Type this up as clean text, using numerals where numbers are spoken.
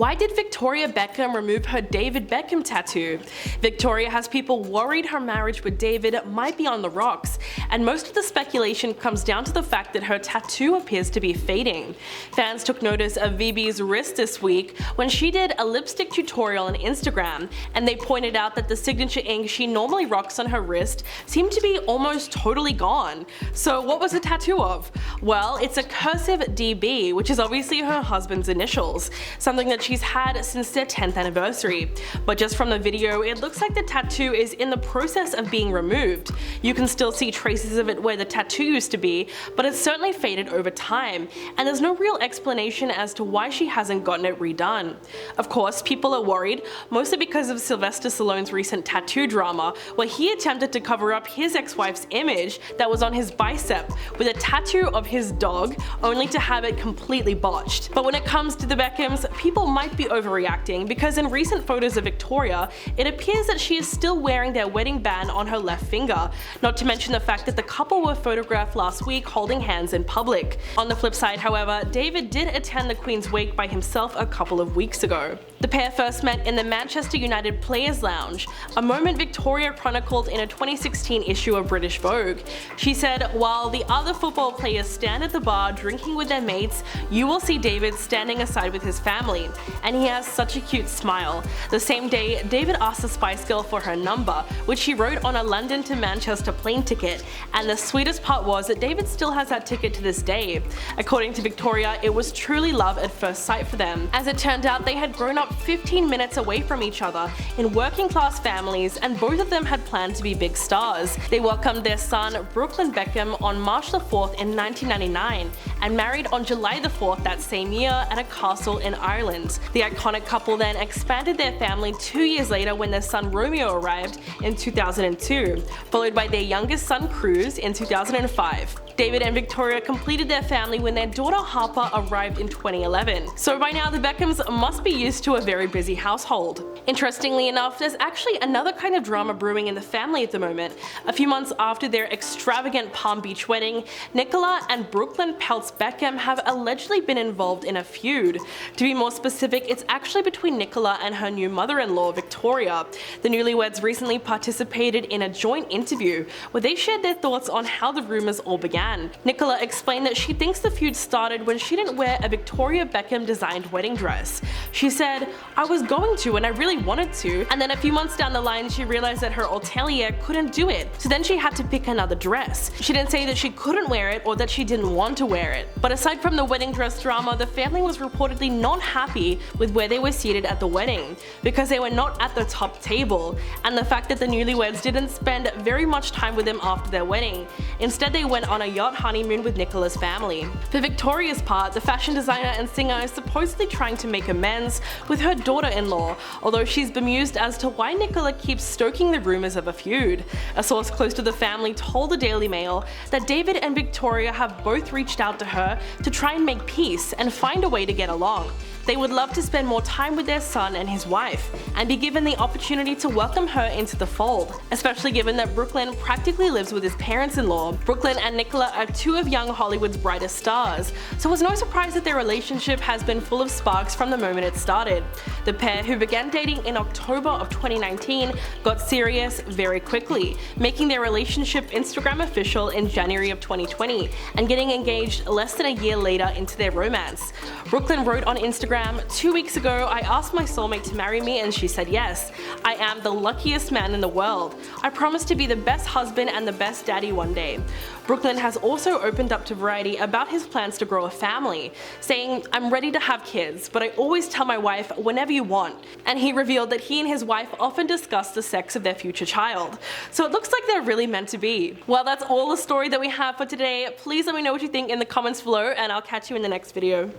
Why did Victoria Beckham remove her David Beckham tattoo? Victoria has people worried her marriage with David might be on the rocks, and most of the speculation comes down to the fact that her tattoo appears to be fading. Fans took notice of VB's wrist this week when she did a lipstick tutorial on Instagram, and they pointed out that the signature ink she normally rocks on her wrist seemed to be almost totally gone. So what was the tattoo of? Well, it's a cursive DB, which is obviously her husband's initials, something that she's had since their 10th anniversary. But just from the video, it looks like the tattoo is in the process of being removed. You can still see traces of it where the tattoo used to be, but it's certainly faded over time, and there's no real explanation as to why she hasn't gotten it redone. Of course, people are worried, mostly because of Sylvester Stallone's recent tattoo drama, where he attempted to cover up his ex-wife's image that was on his bicep with a tattoo of his dog, only to have it completely botched. But when it comes to the Beckhams, people might be overreacting, because in recent photos of Victoria, it appears that she is still wearing their wedding band on her left finger, not to mention the fact that the couple were photographed last week holding hands in public. On the flip side, however, David did attend the Queen's wake by himself a couple of weeks ago. The pair first met in the Manchester United Players Lounge, a moment Victoria chronicled in a 2016 issue of British Vogue. She said, "While the other football players stand at the bar drinking with their mates, you will see David standing aside with his family, and he has such a cute smile." The same day, David asked the Spice Girl for her number, which she wrote on a London to Manchester plane ticket, and the sweetest part was that David still has that ticket to this day. According to Victoria, it was truly love at first sight for them. As it turned out, they had grown up 15 minutes away from each other in working class families, and both of them had planned to be big stars. They welcomed their son, Brooklyn Beckham, on March the 4th in 1999, and married on July the 4th that same year at a castle in Ireland. The iconic couple then expanded their family 2 years later when their son Romeo arrived in 2002, followed by their youngest son Cruz in 2005. David and Victoria completed their family when their daughter Harper arrived in 2011. So by now the Beckhams must be used to a very busy household. Interestingly enough, there's actually another kind of drama brewing in the family at the moment. A few months after their extravagant Palm Beach wedding, Nicola and Brooklyn Peltz Beckham have allegedly been involved in a feud. To be more specific, it's actually between Nicola and her new mother-in-law, Victoria. The newlyweds recently participated in a joint interview where they shared their thoughts on how the rumors all began. Nicola explained that she thinks the feud started when she didn't wear a Victoria Beckham designed wedding dress. She said, "I was going to and I really wanted to, and then a few months down the line she realized that her hotelier couldn't do it, so then she had to pick another dress." She didn't say that she couldn't wear it or that she didn't want to wear it. But aside from the wedding dress drama, the family was reportedly not happy with where they were seated at the wedding, because they were not at the top table, and the fact that the newlyweds didn't spend very much time with them after their wedding. Instead, they went on a yacht honeymoon with Nicola's family. For Victoria's part, the fashion designer and singer is supposedly trying to make amends with her daughter-in-law, although she's bemused as to why Nicola keeps stoking the rumors of a feud. A source close to the family told the Daily Mail that David and Victoria have both reached out to her to try and make peace and find a way to get along. They would love to spend more time with their son and his wife, and be given the opportunity to welcome her into the fold, especially given that Brooklyn practically lives with his parents-in-law. Brooklyn and Nicola are two of young Hollywood's brightest stars, so it's no surprise that their relationship has been full of sparks from the moment it started. The pair, who began dating in October of 2019, got serious very quickly, making their relationship Instagram official in January of 2020, and getting engaged less than a year later into their romance. Brooklyn wrote on Instagram, "2 weeks ago, I asked my soulmate to marry me and she said yes. I am the luckiest man in the world. I promise to be the best husband and the best daddy one day." Brooklyn has also opened up to Variety about his plans to grow a family, saying, "I'm ready to have kids, but I always tell my wife whenever you want." And he revealed that he and his wife often discuss the sex of their future child. So it looks like they're really meant to be. Well, that's all the story that we have for today. Please let me know what you think in the comments below, and I'll catch you in the next video.